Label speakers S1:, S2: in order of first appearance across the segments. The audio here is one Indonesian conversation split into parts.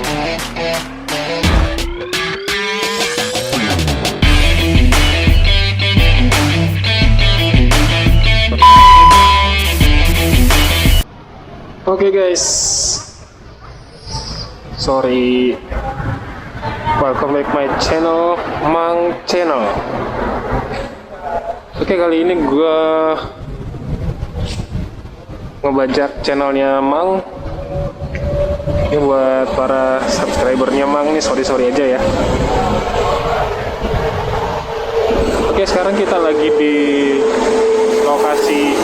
S1: Oke guys, sorry, welcome back my channel, Mang Channel. Oke, kali ini gue ngebajak channelnya Mang. Ini buat para subscribernya Mang nih, sorry aja ya. Oke, sekarang kita lagi di lokasi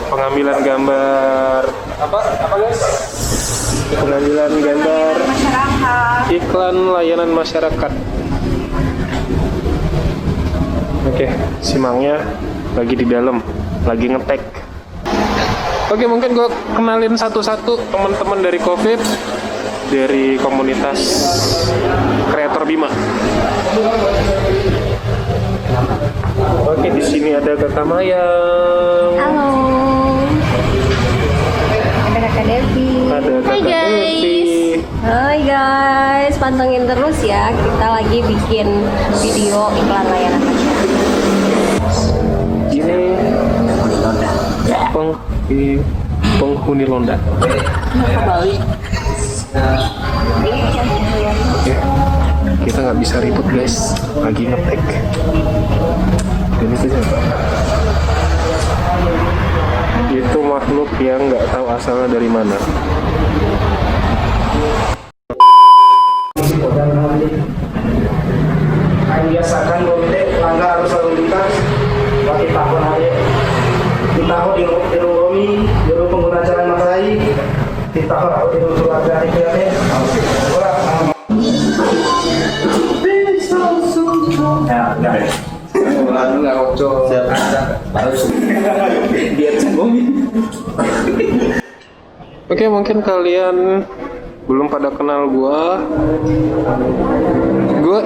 S1: pengambilan gambar apa guys? Pengambilan gambar iklan layanan masyarakat. Oke, si Mangnya lagi di dalam, lagi ngetek. Oke, mungkin gue kenalin satu-satu teman-teman dari COVID, dari komunitas kreator Bima. Oke, di sini ada Kakak Mayang.
S2: Halo. Ada Kakak Devi.
S1: Ada Kakak Devi.
S2: Hai guys, pantengin terus ya. Kita lagi bikin video iklan layanan masyarakat.
S1: Ini penghuni Londa.
S2: Ke Bali.
S1: Oke, kita nggak bisa ribut guys, lagi ngetek. Dan itu siapa? Itu makhluk yang nggak tahu asalnya dari mana.
S3: Biasakan komite langgar arus lalu lintas bagi tahun hari di tahun di Romi juru pengguna jalan Masai di tahun atau di surat dari kalian lalu nggak kocok harus biar cenggung.
S1: Oke, mungkin kalian belum pada kenal gua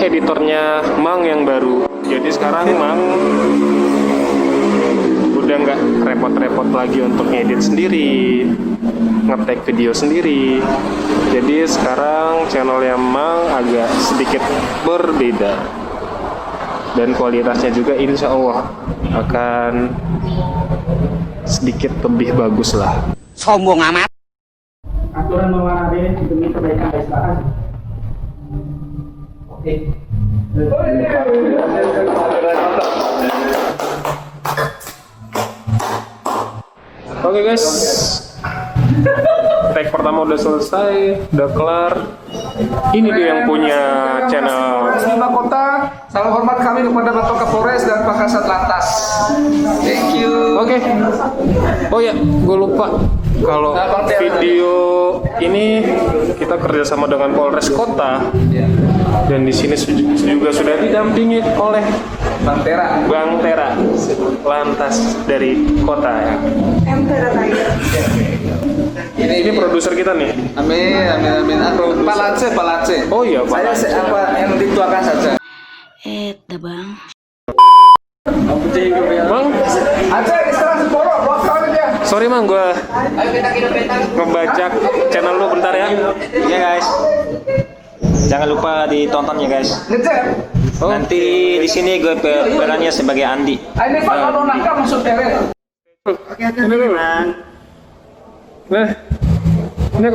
S1: editornya Mang yang baru. Jadi sekarang Mang udah nggak repot-repot lagi untuk ngedit sendiri, ngetek video sendiri. Jadi sekarang channelnya Mang agak sedikit berbeda, dan kualitasnya juga insya Allah akan sedikit lebih bagus lah.
S4: Sombong amat.
S3: Aturan mewarnai demi kebaikan bersama. Oke.
S1: Oke guys, tag pertama udah selesai, udah kelar. Ini dia yang punya channel.
S3: Bima Kota, salam hormat kami kepada Bapak Kapolres dan Pak Kasat Lantas. Thank you.
S1: Oke. Oh ya, gue lupa. Kalau video ini kita kerjasama dengan Polres Kota, dan di sini juga sudah didampingi oleh
S3: Bang Tera.
S1: Bang Tera, lantas dari kota ya. Ini produser kita nih.
S3: Amin. Palance.
S1: Oh iya, Pak.
S3: Saya apa yang dituakan saja.
S4: Bang.
S1: Bang,
S3: Aja istirahat seporo, buat kalian ya.
S1: sorry Mang, gue ngebajak channel lu bentar ya.
S5: Iya guys, jangan lupa ditonton ya guys.
S3: Ngejar.
S1: Oh.
S5: Nanti di sini gue perannya sebagai Andi.
S3: Ini Pak kalau nakal masuk teren.
S1: Ini dulu. Nah, ini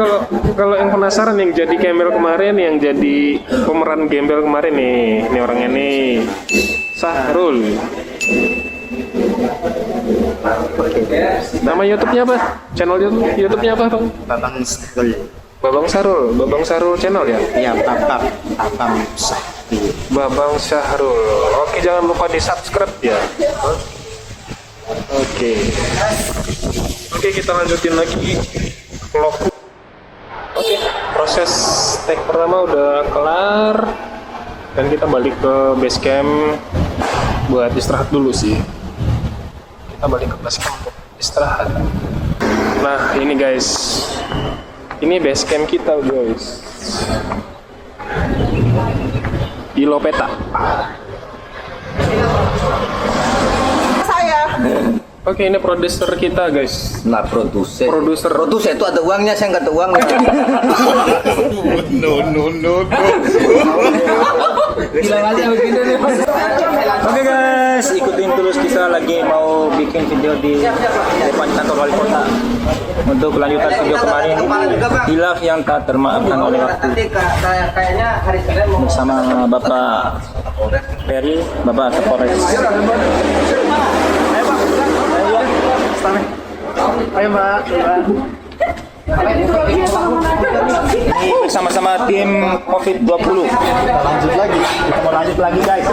S1: kalau yang penasaran yang jadi Gembel kemarin, yang jadi pemeran Gembel kemarin nih, ini orangnya nih, Sahrul. Nama YouTube-nya apa? Channel YouTube-nya apa, Bang?
S4: Babang Sahrul.
S1: Babang Sahrul channel ya?
S4: Iya, Babang Sahrul.
S1: Babang Sahrul. Oke, jangan lupa di-subscribe ya. Oke, kita lanjutin lagi vlog. Oke, proses take pertama udah kelar, dan kita balik ke base camp buat istirahat dulu sih. Kita balik ke base camp untuk istirahat. Nah, ini guys, ini base camp kita guys, di Lopeta. Oke, ini produser kita, guys.
S6: Nah, produser.
S1: Produser.
S6: Produser itu ada uangnya, saya nggak ada uangnya.
S1: No.
S6: Gila aja begini nih.
S5: Oke guys, ikutin terus, kita lagi mau bikin video di depan kantor wali kota untuk kelanjutan video kemarin, hilaf yang tak termaafkan oleh waktu,
S6: Kayaknya hari Senin mau
S5: bersama Bapak Peri, Bapak Kapolres.
S3: Ayo Mbak.
S5: Ini bersama-sama tim COVID-20.
S3: Kita mau lanjut lagi guys.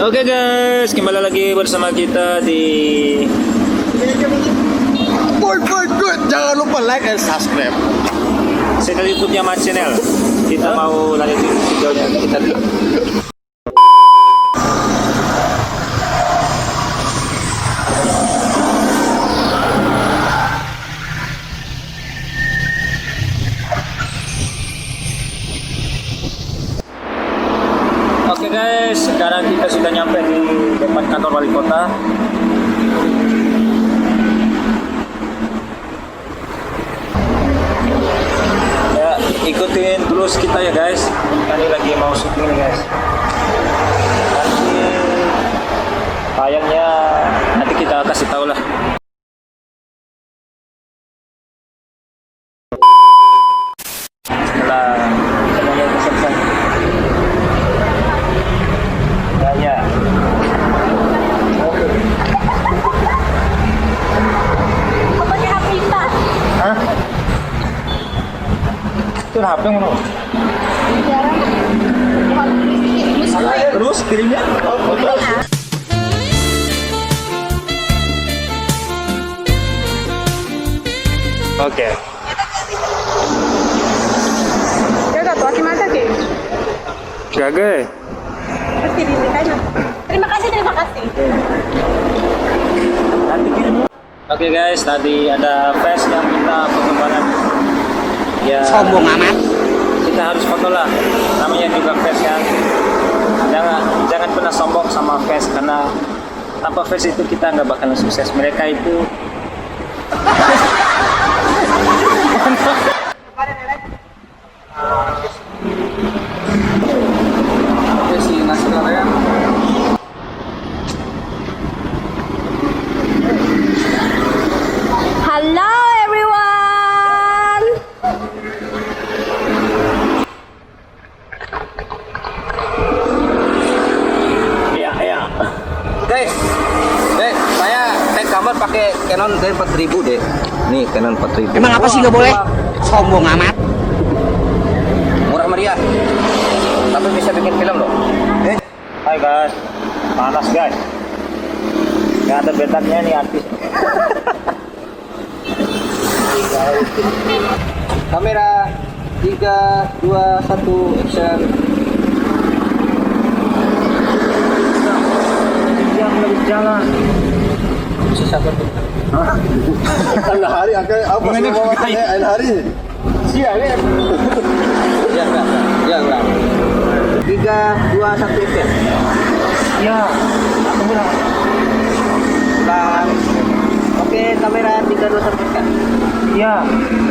S5: Oke guys, kembali lagi bersama kita di
S4: Good. Jangan lupa like and subscribe.
S5: channel YouTube-nya Mat Channel. Kita mau lanjutin videonya kita dulu. Oke guys, sekarang kita sudah nyampe di depan kantor wali kota. Ya, ikutin terus kita ya guys. Kali lagi mau syuting nih guys. Nanti tayangnya nanti kita kasih tahu lah. Setelah semuanya selesai. Ya.
S2: Pakai HP Pak.
S5: Hah? Itu HP mana? Terus kirimnya? Oke. Gagal.
S2: Terima kasih.
S5: Oke guys, tadi ada fans yang minta foto bareng. Ya,
S4: Sombong amat.
S5: kita harus foto lah. Namanya juga fans kan. Jangan pernah sombong sama fans, karena tanpa fans itu kita nggak bakalan sukses. Mereka itu
S2: Hello everyone.
S5: ya.
S6: Guys, saya naik kamar pakai Canon D4000 deh. Nih Canon 4000.
S4: Emang apa sih nggak boleh? Sombong amat.
S6: Murah meriah. Tapi bisa bikin film loh.
S5: Hai guys, panas guys. Nggak ada bedanya nih artis.
S6: Kamera 3, 2, 1, action.
S5: Jalan.
S6: Susah banget.
S3: Hari akan apa semua hari?
S6: Ya, enggak. 3, 2, 1, action.
S5: Ya.
S6: Ulang. Oke, kamera 3, 2, 1, action.
S5: Ya.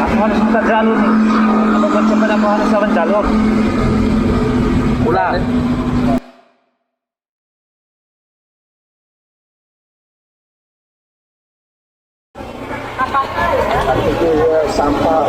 S5: Aku harus buka jalur nih. Aku cepat aku harus lawan jalur.
S6: Ulang.
S3: Sampah.